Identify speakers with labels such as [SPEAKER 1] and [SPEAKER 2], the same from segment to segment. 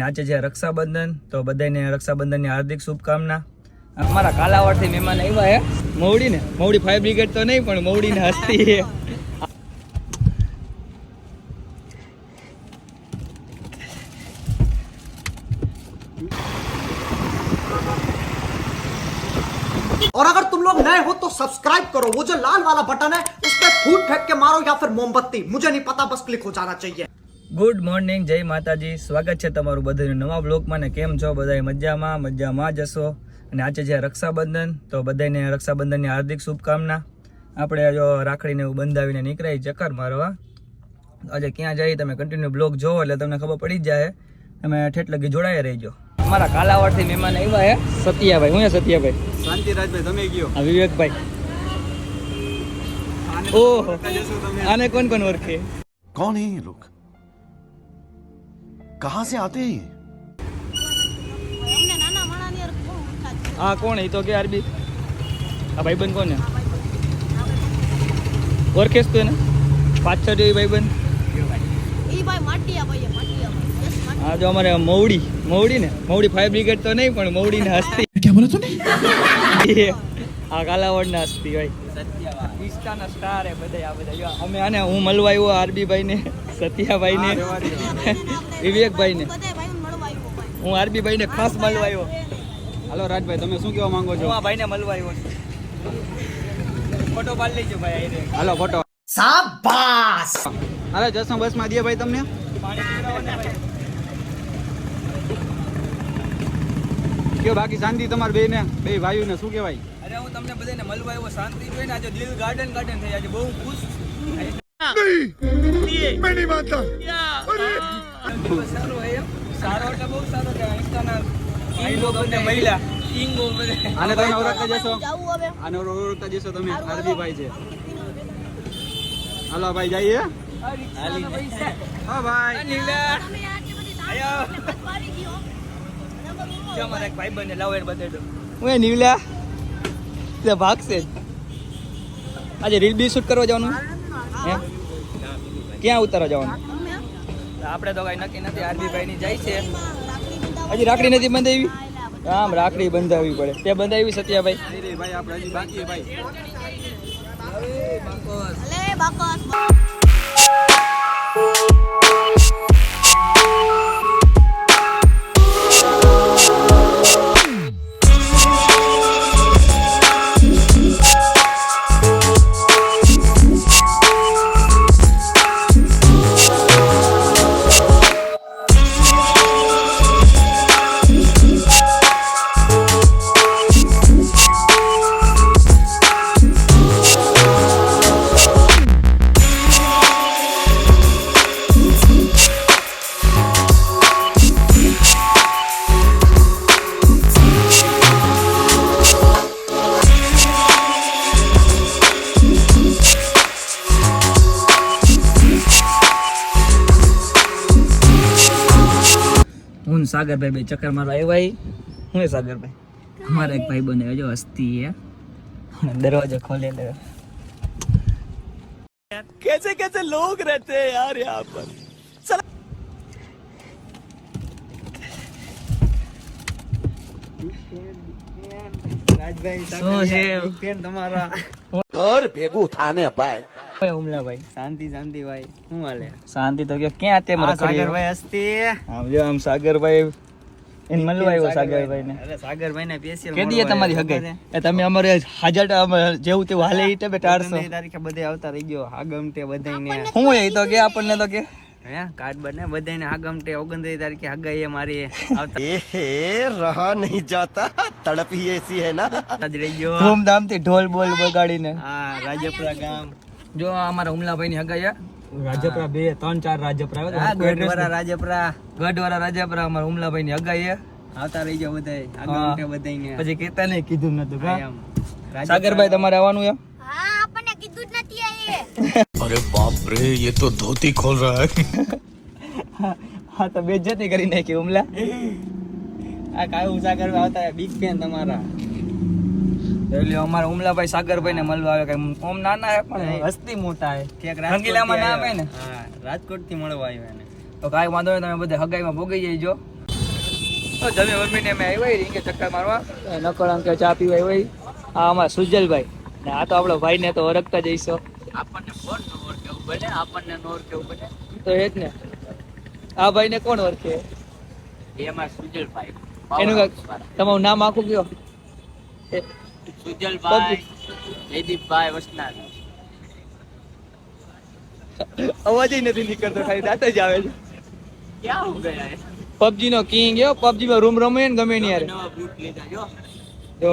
[SPEAKER 1] આજે છે રક્ષાબંધન, તો બધાને રક્ષાબંધનની હાર્દિક શુભકામના. અમારા કાલાવાડથી મહેમાન આવ્યા હે મવડી ને, મવડી ફાયર બ્રિગેડ તો નહીં પણ મવડી ને હસ્તી હે.
[SPEAKER 2] और अगर तुम लोग नए हो तो सब्सक्राइब करो, वो जो लाल वाला बटन है उस पर फूट फेंक के मारो या फिर मोमबत्ती, मुझे नहीं पता, बस क्लिक हो जाना चाहिए.
[SPEAKER 1] ગુડ મોર્નિંગ, જય માતાજી. સ્વાગત છે તમારું બધાનું નવા બ્લોગમાં. ને કેમ છો બધા? મજામાં જશો. અને આજે છે રક્ષાબંધન, તો બધાને રક્ષાબંધનની હાર્દિક શુભકામના. આપણે જો રાખડીને એવું બંધાવીને નીકળાય ચક્કર મારવા. આજે ક્યાં જઈએ તમે કન્ટિન્યુ બ્લોગ જોવો એટલે તમને ખબર પડી જ જાય. તમે ઠેઠ લગી જોડાયા રહેજો. અમારા કાલાવાડથી મહેમાન આવ્યા હે સત્યાભાઈ. હું સત્યાભાઈ?
[SPEAKER 3] શાંતિરાજભાઈ, તમે ગયો?
[SPEAKER 1] હા, વિવેકભાઈ. ઓહો, આને કોણ કોણ ઓળખે?
[SPEAKER 4] कौन है ये लोग? कहां से आते हैं?
[SPEAKER 1] હા, કોણ એ તો કે આરબી? આ ભાઈબંધ કોને ઓળખેસ તું એને? પાછળ એ ભાઈબંધ. હા, જો અમારે મવડી ને, મવડી ફાયર બ્રિગેડ તો નહીં પણ મવડી ને હસ્તી.
[SPEAKER 4] क्या बोला तूने?
[SPEAKER 1] આ કાલાવડ ના હસ્તી ભાઈ, ઇન્સ્ટાના સ્ટાર હે બધા. આ બધા અમે આને હું મળવા આવ્યો આરબી ને, સત્યાભાઈ ને, વિવેકભાઈ ને. હું આરબી ભાઈ ને ખાસ મળવા આવ્યો.
[SPEAKER 3] હાલો રાજભાઈ, તમે શું કહેવા માંગો છો?
[SPEAKER 1] હું આ ભાઈ ને મળવા આવ્યો. ફોટો પાડી લેજો ભાઈ.
[SPEAKER 3] હાલો ફોટો.
[SPEAKER 2] शाबाश.
[SPEAKER 3] હાલો જસનો બસ માં દે ભાઈ તમને.
[SPEAKER 1] પાણી પીવડાવો ને ભાઈ.
[SPEAKER 3] કયો બાકી શાંતિ તમારા બે ને, બે ભાઈઓ ને શું કહેવાય?
[SPEAKER 1] અરે હું તમને બધાને મળવા આવ્યો, શાંતિ જોઈને આજે દિલ ગાર્ડન થઈ. આજે બહુ ખુશ.
[SPEAKER 4] मैं नहीं मानता.
[SPEAKER 1] દિવસ સારો હોય એમ. સારો એટલે બહુ સારો કે ઇન્સ્ટાના કિંગો બંને મહિલા કિંગો બધે.
[SPEAKER 3] આને તમે ઓળખતા જશો, આને ઓળખતા જશો તમે. આરબી ભાઈ છે. હાલો ભાઈ જઈએ. હા ભાઈ.
[SPEAKER 1] નીલા આયો. જો મારા એક ભાઈબંધ લાવો એને બતાવી દો. હું નીલા તે ભાગશે. આજે રીલ બી શૂટ કરવા જવાનું હે? ક્યાં ઉતારવા જવાનું? આપણે તો કઈ નક્કી નથી. આરબી ભાઈ ની જાય છે. હજી રાખડી નથી બંધાવી. આમ રાખડી બંધાવવી પડે. તે બંધાવી સત્યાભાઈ?
[SPEAKER 3] નહીં ભાઈ, આપણે હજી બાકી ભાઈ. હું સાગરભાઈ બે ચક્કર મારવા આવ્યા. હું સાગરભાઈ, અમારા એક ભાઈ બને જો હસ્તી હે. દરવાજો ખોલે લે. कैसे कैसे लोग रहते हैं यार यहाँ पर.
[SPEAKER 4] और भेगू थाने पाए.
[SPEAKER 1] ઉમલાભાઈ
[SPEAKER 3] શાંતિ શાંતિ ભાઈ, શું હાલે?
[SPEAKER 1] શાંતિ તો કે ક્યાં તે મારા
[SPEAKER 3] સાગરભાઈ હસ્તી.
[SPEAKER 1] આમ જો આમ સાગરભાઈ એને મળવા આવ્યો. સાગરભાઈ ને
[SPEAKER 3] અરે સાગરભાઈ ને સ્પેશિયલ
[SPEAKER 1] કે દીએ તમારી હગાઈ એ તમે અમારે હાજર જેવું તેવું હાલે ઈ ટેબે 400
[SPEAKER 3] તારીખે બધે આવતા રહી ગયો. આગમટે બધાને
[SPEAKER 1] હું એ તો કે આપણને તો કે
[SPEAKER 3] હે કાર્ડ બને બધાને આગમટે 29 તારીખે હગાઈ મારી આવતા
[SPEAKER 4] रहा नहीं जाता, तड़प ही ऐसी है ना.
[SPEAKER 3] જ રહી ગયો.
[SPEAKER 1] ધૂમધામ થી ઢોલ બોલ બગાડીને.
[SPEAKER 3] હા, રાજપુરા ગામ.
[SPEAKER 1] જો અમારા ઉમલાભાઈ ની હગાઈ રાજપરા 2 3 4 રાજપરા
[SPEAKER 3] હા, ગઢવાળા રાજપરા.
[SPEAKER 1] ગઢવાળા રાજપરા અમારા ઉમલાભાઈ ની હગાઈ
[SPEAKER 3] આવતા રહી ગયો બધાય આગમટે બધાને.
[SPEAKER 1] પછી કેતા નહીં કીધું નતું.
[SPEAKER 3] એમ.
[SPEAKER 1] સાગરભાઈ તમારે આવવાનું એમ?
[SPEAKER 4] अरे बाप रे, ये तो धोती खोल रहा है.
[SPEAKER 1] હા તો બેइज्जती કરી નાખી ઉમલા.
[SPEAKER 3] આ કાયું સાગરભાઈ આવતા બિગ ફેન તમારા.
[SPEAKER 1] એટલે અમારા ઉમલાભાઈ સાગરભાઈ ને મળવા આવે. ઓમ નાના હે પણ હસ્તી મોટા હે. રંગીલામાં નામ હે ને.
[SPEAKER 3] હા, રાજકોટ થી મળવા આવ્યા ને.
[SPEAKER 1] તો કાંઈ વાંધો નહીં, તમે બધે હગાઈમાં ભોગી જઈજો. તો જમે મમ્મીને અમે આવ્યા રીંગે ચક્કર મારવા નકળ અંકે ચા પીવા આવ્યા આ અમારા સુજલભાઈ ને આ તો આપણો ભાઈને તો ઓળખતા જઈશો
[SPEAKER 3] આપણને કોણ ન ઓળખેવું બને, આપણને ન ઓળખેવું બને.
[SPEAKER 1] તો એ જ ને આ ભાઈને કોણ ઓળખે
[SPEAKER 3] એમાં સુજલભાઈ,
[SPEAKER 1] એનું તમારું નામ આખું કયો
[SPEAKER 3] સુજલભાઈ જયદીપભાઈ વસનાર.
[SPEAKER 1] અવાજ નથી નીકળતો ખાલી દાંત જ આવે છે
[SPEAKER 3] ક્યાં હું ગયા?
[SPEAKER 1] પબજી નો કિંગ એવો પબજી માં રૂમ રમે ને ગમે નહીં યાર
[SPEAKER 3] નવા બૂટ લીધા જો
[SPEAKER 1] જો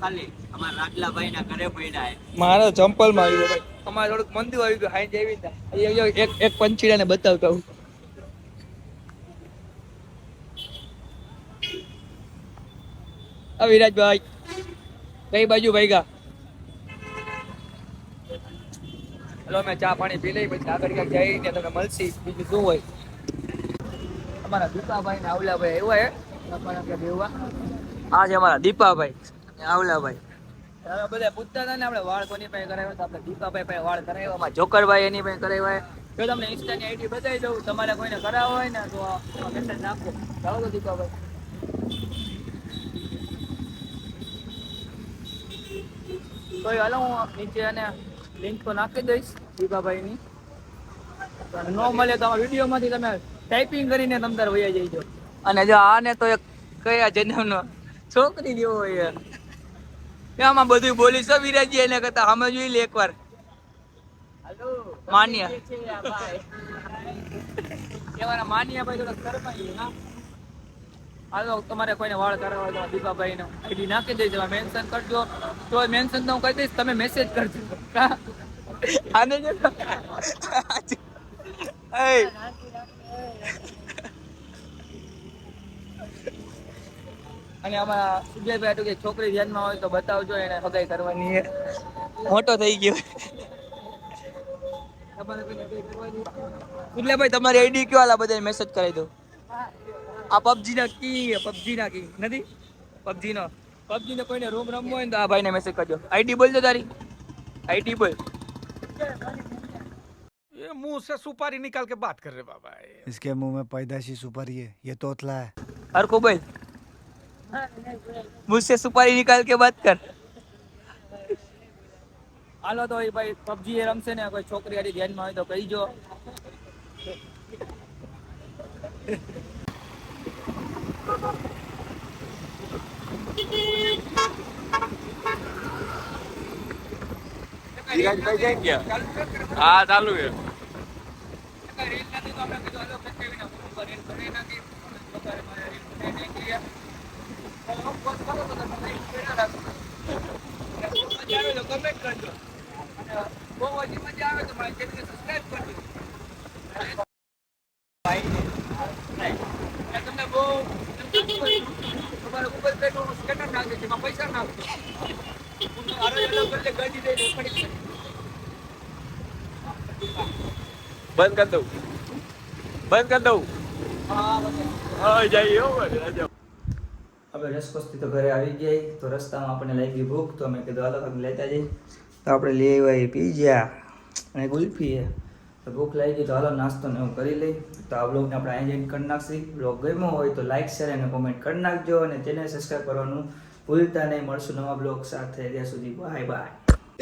[SPEAKER 3] ખાલી અમારા રાજલાભાઈ ના ઘરે પડ્યા છે.
[SPEAKER 1] મારો ચંપલ માં આવ્યો ભાઈ અમારે થોડુંક મંદિર આવી ગયું હાઈ જેવી એક એક પંચીડા ને બતાવતા હું વિરાજભાઈ કઈ બાજુ ભાઈગા હલો અમે ચા પાણી પી લઈ પછી આગળ ક્યાંક જઈને તમને મળશી બીજું શું હોય અમારા દીપાભાઈ ને આવલાભાઈ આવ્યા હે દેવા આ છે અમારા દીપાભાઈ આવલાભાઈ હવે બધા પૂછતા હતા ને આપણે વાળ કોની પાસે કરાવ્યા તો આપણે દીપાભાઈ પાસે વાળ કરાવ્યા અમારા જોકરભાઈ એની પાસે કરાવ્યા જો તમને ઇન્સ્ટાની આઈડી બતાવી દઉં તમારે કોઈને કરાવવો હોય ને તો મેસેજ નાખો ચાલો તો દીપાભાઈ તો હાલો હું નીચે અને લિંક તો નાખી દઈશ દીપાભાઈની ન મળે તો આમાં વિડીયોમાંથી તમે ટાઈપિંગ કરીને તમ તાર વયા જઈજો અને જો આને તો એક કયા જન્મનો છોકરી જેવો હોય આમાં બધું બોલીશ વિરાજી એને કરતા અમે જોઈ લે એકવાર માન્ય એવાના માન્ય ભાઈ થોડા શરમાઈ હા હાલો તમારે કોઈને વાળ કરાવવા તો દીપાભાઈ નો આઈડી નાખી દેજો મેન્શન કરજો તો મેન્શન તો હું કહી દઈશ તમે મેસેજ કરજો આને જો અને આમાં સુજયભાઈ હતું કે છોકરી ધ્યાનમાં હોય તો બતાવજો એને હગાઈ કરવાની છે મોટો થઈ ગયો સુજયભાઈ તમારી આઈડી કયો આલા બધા મેસેજ કરી દો આ પબજી ના કી નથી પબજી નો કોઈને રૂમ રમવો હોય ને તો આ ભાઈને મેસેજ કરજો આઈડી બોલજો તારી આઈડી બોલ
[SPEAKER 5] ये मुंह से सुपारी निकाल के बात कर रहे बाबा
[SPEAKER 6] इसके मुंह में पैदाशी सुपारी है ये तोतला है
[SPEAKER 1] हर को बोल मुझसे सुपारी निकाल के बात कर હાલો તો ભાઈ પબજી એ રમશે ને કોઈ છોકરી આડી ધ્યાનમાં હોય તો કહીજો
[SPEAKER 5] हाँ चालू है
[SPEAKER 1] કમેન્ટ કરજો બહુ હજી મજા આવે તો મારી ચેનલને સબસ્ક્રાઇબ કરજો તમને બહુ તમારે ગૂગલ પે નું સ્કેનર નાખજો એમાં પૈસા નાખજો
[SPEAKER 5] बंद कर दो हाँ जाइए
[SPEAKER 1] આપણે રસકોસથી તો ઘરે આવી ગયા તો રસ્તામાં આપણને લાગી ભૂખ તો અમે કીધું હાલો તમે લેતા જઈએ તો આપણે લઈ આવ્યા પીઝા અને ગુલ્ફી છે તો ભૂખ લાગી તો હાલો નાસ્તો ને એવું કરી લઈ તો આ બ્લોગને આપણે અહીંયા એન્ડ કરી નાખશી બ્લોગ ગમ્યો હોય તો લાઈક શેર અને કોમેન્ટ કરી નાખજો અને ચેનલ સબસ્ક્રાઈબ કરવાનું ભૂલતા નહીં મળશું નવા બ્લોગ સાથે ત્યાં સુધી બાય બાય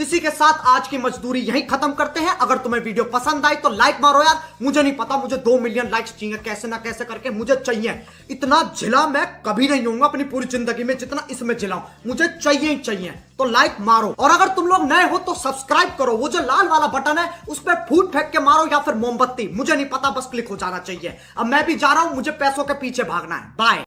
[SPEAKER 2] इसी के साथ आज की मजदूरी यहीं खत्म करते हैं। अगर तुम्हें वीडियो पसंद आई तो लाइक मारो यार, मुझे नहीं पता, मुझे 2 मिलियन लाइक्स चाहिए, कैसे ना कैसे करके मुझे चाहिए। इतना झिला मैं कभी नहीं होऊंगा अपनी पूरी जिंदगी में जितना इसमें झिला हूं, मुझे चाहिए ही चाहिए। तो लाइक मारो और अगर तुम लोग नए हो तो सब्सक्राइब करो, वो जो लाल वाला बटन है उस पर फूट फेंक के मारो या फिर मोमबत्ती, मुझे नहीं पता, बस क्लिक हो जाना चाहिए। अब मैं भी जा रहा हूं, मुझे पैसों के पीछे भागना है। बाय।